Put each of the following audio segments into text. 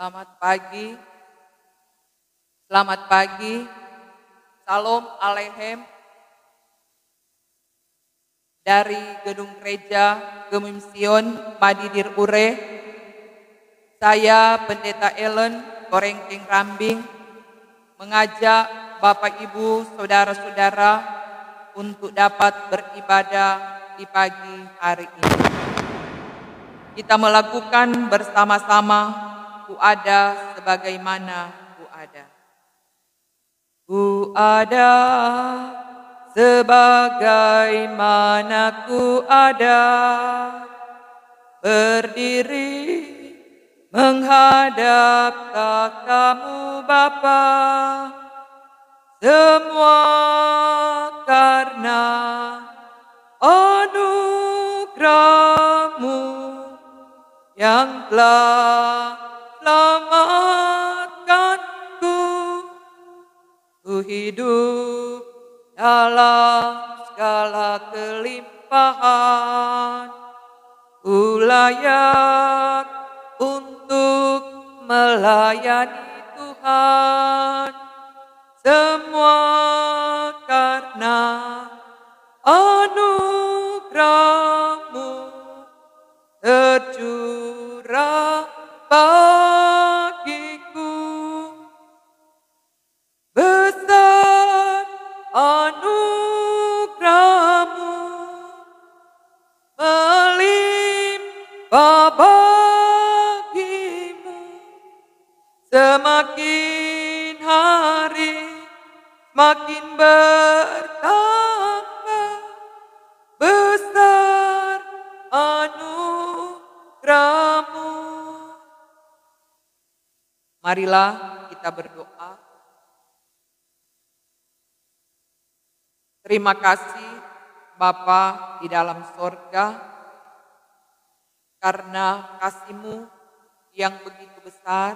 Selamat pagi, selamat pagi, Salam Aleichem dari Gedung Gereja Gemim Sion Madidir Ure. Saya Pendeta Ellen Gorengking Rambing mengajak Bapak Ibu Saudara-saudara untuk dapat beribadah di pagi hari ini. Kita melakukan bersama-sama Ku ada sebagaimana ku ada. Ku ada sebagaimana ku ada, berdiri menghadap kamu Bapa, semua karena anugerah-Mu yang telah selamatkanku. Ku hidup dalam segala kelimpahan, ku layak untuk melayani Tuhan. Semua karena anugerah-Mu tercurah bagiku. Besar anugerah-Mu melimpah bagimu. Semakin hari makin bertambah besar anugerah-Mu. Marilah kita berdoa. Terima kasih Bapa di dalam sorga, karena kasih-Mu yang begitu besar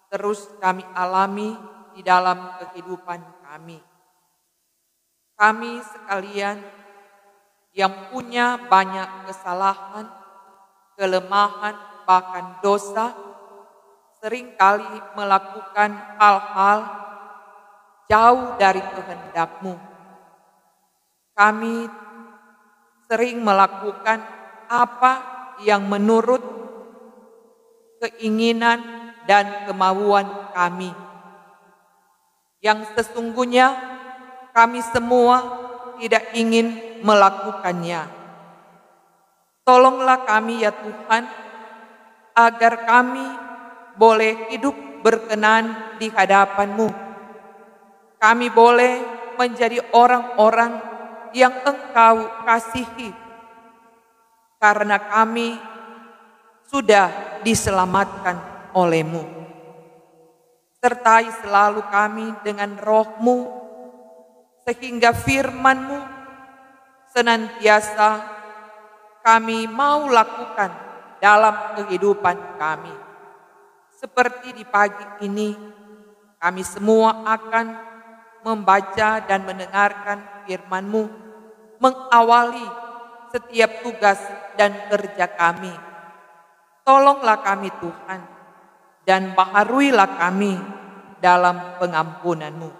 terus kami alami di dalam kehidupan kami. Kami sekalian yang punya banyak kesalahan, kelemahan, bahkan dosa, seringkali melakukan hal-hal jauh dari kehendak-Mu. Kami sering melakukan apa yang menurut keinginan dan kemauan kami, yang sesungguhnya kami semua tidak ingin melakukannya. Tolonglah kami ya Tuhan, agar kami boleh hidup berkenan di hadapan-Mu. Kami boleh menjadi orang-orang yang Engkau kasihi, karena kami sudah diselamatkan oleh-Mu. Sertai selalu kami dengan Roh-Mu, sehingga firman-Mu senantiasa kami mau lakukan dalam kehidupan kami. Seperti di pagi ini, kami semua akan membaca dan mendengarkan firman-Mu, mengawali setiap tugas dan kerja kami. Tolonglah kami Tuhan, dan baharuilah kami dalam pengampunan-Mu.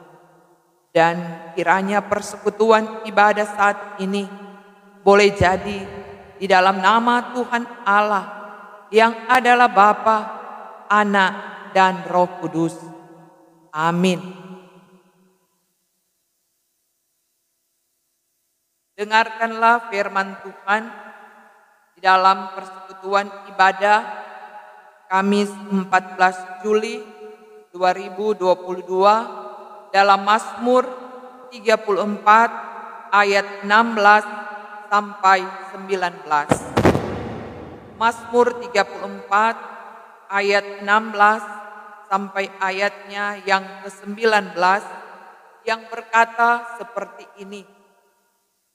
Dan kiranya persekutuan ibadah saat ini boleh jadi di dalam nama Tuhan Allah yang adalah Bapa, Anak, dan Roh Kudus. Amin. Dengarkanlah firman Tuhan di dalam persekutuan ibadah Kamis 14 Juli 2022 dalam Mazmur 34 ayat 16 sampai 19. Mazmur 34 ayat 16 sampai ayatnya yang ke-19 yang berkata seperti ini.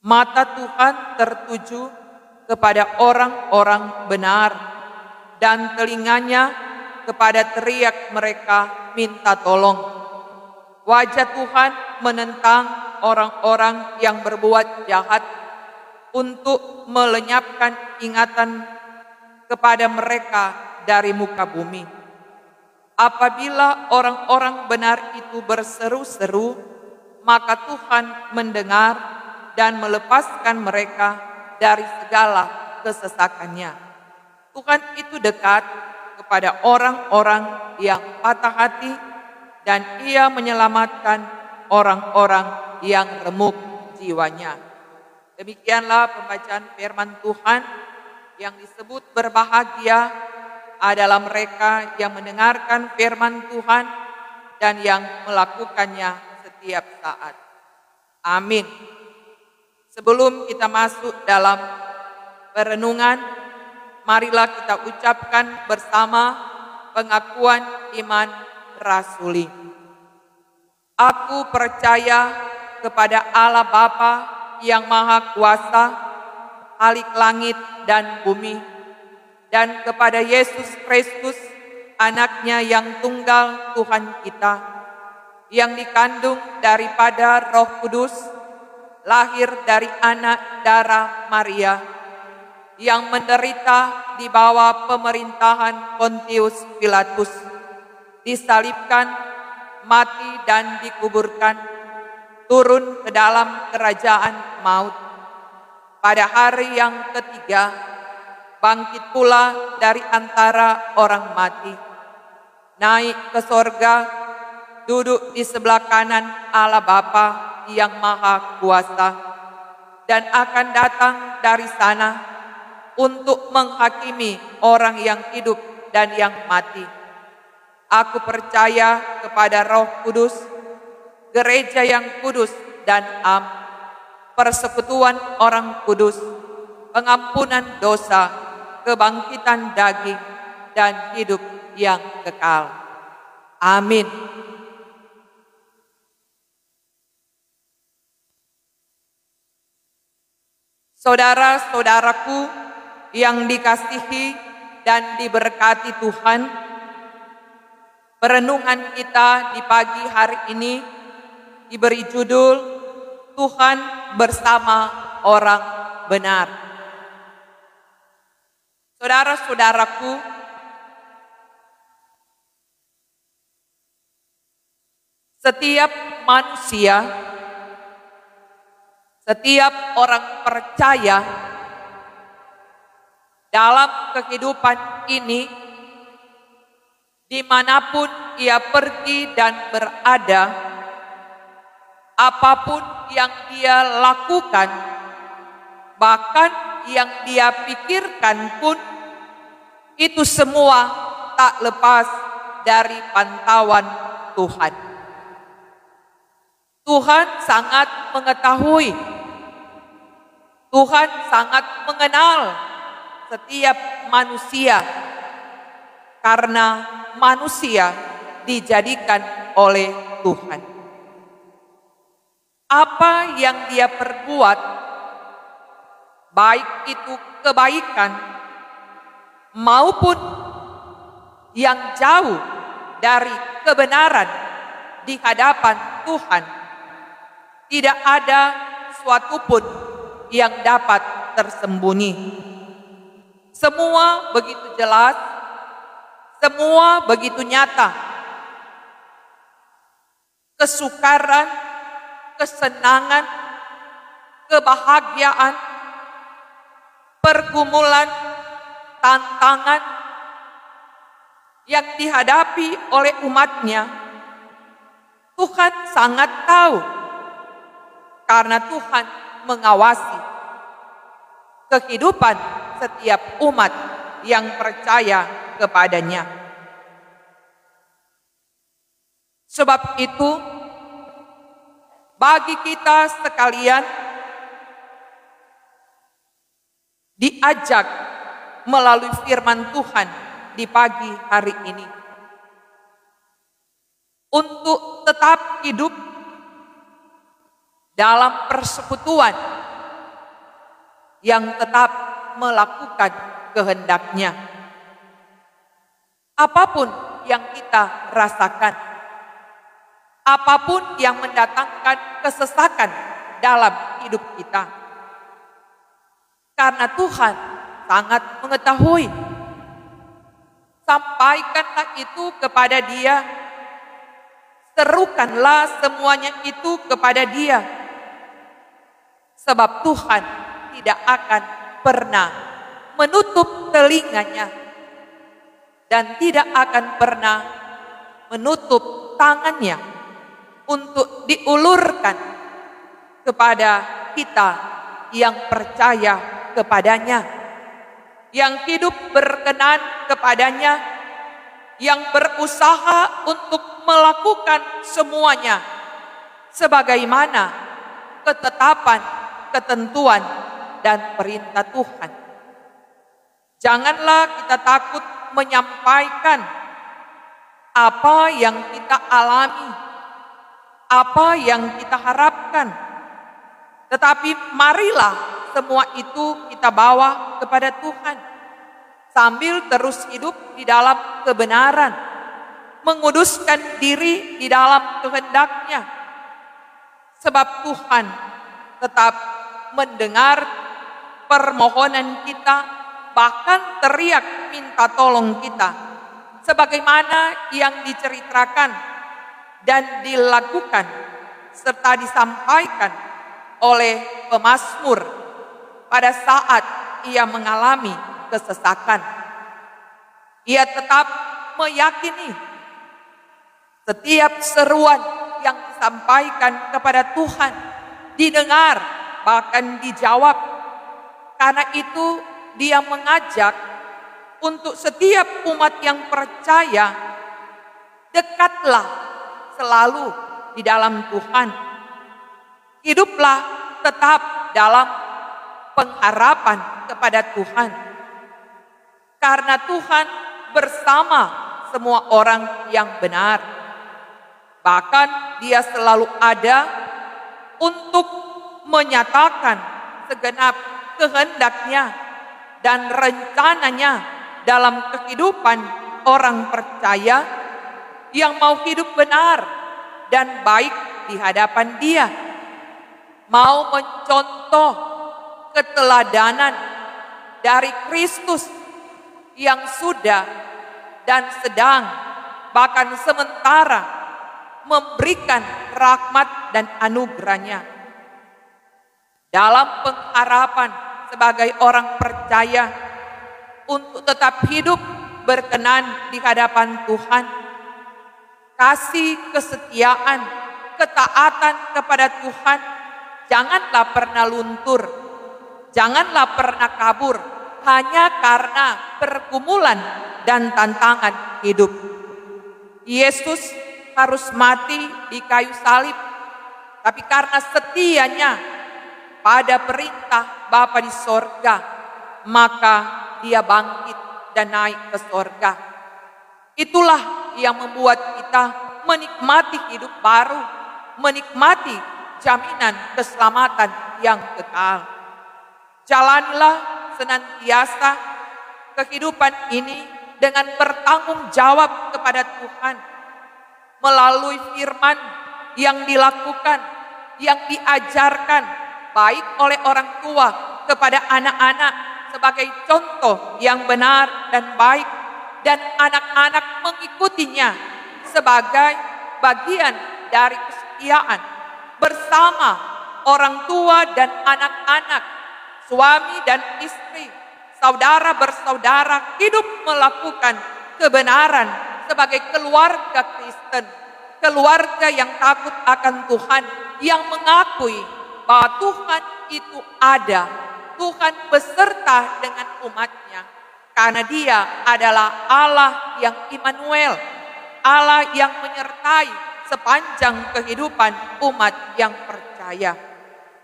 Mata Tuhan tertuju kepada orang-orang benar, dan telinganya kepada teriak mereka minta tolong. Wajah Tuhan menentang orang-orang yang berbuat jahat untuk melenyapkan ingatan kepada mereka dari muka bumi. Apabila orang-orang benar itu berseru-seru, maka Tuhan mendengar dan melepaskan mereka dari segala kesesakannya. Tuhan itu dekat kepada orang-orang yang patah hati, dan Ia menyelamatkan orang-orang yang remuk jiwanya. Demikianlah pembacaan firman Tuhan. Yang disebut berbahagia adalah mereka yang mendengarkan firman Tuhan dan yang melakukannya setiap saat. Amin. Sebelum kita masuk dalam perenungan, marilah kita ucapkan bersama pengakuan iman rasuli. Aku percaya kepada Allah Bapa yang Maha Kuasa, Khalik langit dan bumi, dan kepada Yesus Kristus, Anaknya yang tunggal Tuhan kita, yang dikandung daripada Roh Kudus, lahir dari anak darah Maria, yang menderita di bawah pemerintahan Pontius Pilatus, disalibkan, mati dan dikuburkan, turun ke dalam kerajaan maut. Pada hari yang ketiga, bangkit pula dari antara orang mati, naik ke sorga, duduk di sebelah kanan Allah Bapa yang Maha Kuasa, dan akan datang dari sana untuk menghakimi orang yang hidup dan yang mati. Aku percaya kepada Roh Kudus, gereja yang kudus dan am, persekutuan orang kudus, pengampunan dosa, kebangkitan daging, dan hidup yang kekal. Amin. Saudara-saudaraku yang dikasihi dan diberkati Tuhan, perenungan kita di pagi hari ini diberi judul Tuhan bersama orang benar. Saudara-saudaraku, setiap manusia, setiap orang percaya dalam kehidupan ini, dimanapun ia pergi dan berada, apapun yang dia lakukan, bahkan yang dia pikirkan pun, itu semua tak lepas dari pantauan Tuhan. Tuhan sangat mengetahui, Tuhan sangat mengenal setiap manusia, karena manusia dijadikan oleh Tuhan. Apa yang dia perbuat, baik itu kebaikan maupun yang jauh dari kebenaran di hadapan Tuhan, tidak ada suatu pun yang dapat tersembunyi. Semua begitu jelas, semua begitu nyata. Kesukaran, kesenangan, kebahagiaan, pergumulan, tantangan yang dihadapi oleh umatnya, Tuhan sangat tahu, karena Tuhan mengawasi kehidupan setiap umat yang percaya kepadanya. Sebab itu, bagi kita sekalian diajak melalui firman Tuhan di pagi hari ini untuk tetap hidup dalam persekutuan yang tetap melakukan kehendaknya. Apapun yang kita rasakan, apapun yang mendatangkan kesesakan dalam hidup kita, karena Tuhan sangat mengetahui, sampaikanlah itu kepada dia, serukanlah semuanya itu kepada dia, sebab Tuhan tidak akan pernah menutup telinganya dan tidak akan pernah menutup tangannya untuk diulurkan kepada kita yang percaya kepadanya, yang hidup berkenan kepadanya, yang berusaha untuk melakukan semuanya sebagaimana ketetapan, ketentuan, dan perintah Tuhan. Janganlah kita takut menyampaikan apa yang kita alami, apa yang kita harapkan, tetapi marilah semua itu kita bawa kepada Tuhan, sambil terus hidup di dalam kebenaran, menguduskan diri di dalam kehendak-Nya, sebab Tuhan tetap mendengar permohonan kita, bahkan teriak minta tolong kita, sebagaimana yang diceritakan dan dilakukan serta disampaikan oleh pemazmur pada saat ia mengalami kesesakan. Ia tetap meyakini setiap seruan yang disampaikan kepada Tuhan didengar, bahkan dijawab. Karena itu dia mengajak untuk setiap umat yang percaya, dekatlah selalu di dalam Tuhan. Hiduplah tetap dalam pengharapan kepada Tuhan. Karena Tuhan bersama semua orang yang benar. Bahkan dia selalu ada untuk menyatakan segenap kehendak-Nya dan rencananya dalam kehidupan orang percaya yang mau hidup benar dan baik di hadapan Dia, mau mencontoh keteladanan dari Kristus yang sudah dan sedang, bahkan sementara memberikan rahmat dan anugerah-Nya. Dalam pengharapan sebagai orang percaya untuk tetap hidup berkenan di hadapan Tuhan, kasih kesetiaan, ketaatan kepada Tuhan janganlah pernah luntur, janganlah pernah kabur hanya karena pergumulan dan tantangan hidup. Yesus harus mati di kayu salib, tapi karena setianya pada perintah Bapa di sorga, maka dia bangkit dan naik ke sorga. Itulah yang membuat kita menikmati hidup baru, menikmati jaminan keselamatan yang kekal. Jalanlah senantiasa kehidupan ini dengan bertanggung jawab kepada Tuhan melalui firman yang dilakukan, yang diajarkan baik oleh orang tua kepada anak-anak sebagai contoh yang benar dan baik, dan anak-anak mengikutinya sebagai bagian dari kesetiaan bersama orang tua dan anak-anak, suami dan istri, saudara bersaudara, hidup melakukan kebenaran sebagai keluarga Kristen, keluarga yang takut akan Tuhan, yang mengakui bahwa Tuhan itu ada, Tuhan beserta dengan umatnya, karena Dia adalah Allah yang Immanuel, Allah yang menyertai sepanjang kehidupan umat yang percaya.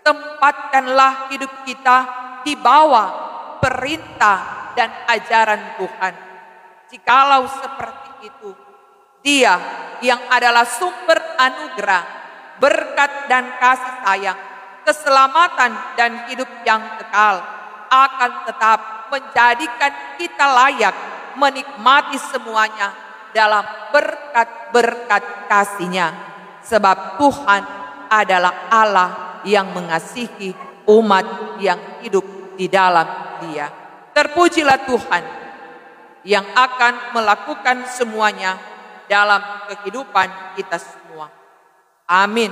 Tempatkanlah hidup kita di bawah perintah dan ajaran Tuhan. Jikalau seperti itu, Dia yang adalah sumber anugerah, berkat dan kasih sayang, keselamatan dan hidup yang kekal, akan tetap menjadikan kita layak menikmati semuanya dalam berkat-berkat kasih-Nya. Sebab Tuhan adalah Allah yang mengasihi umat yang hidup di dalam Dia. Terpujilah Tuhan. yang akan melakukan semuanya dalam kehidupan kita semua. Amin.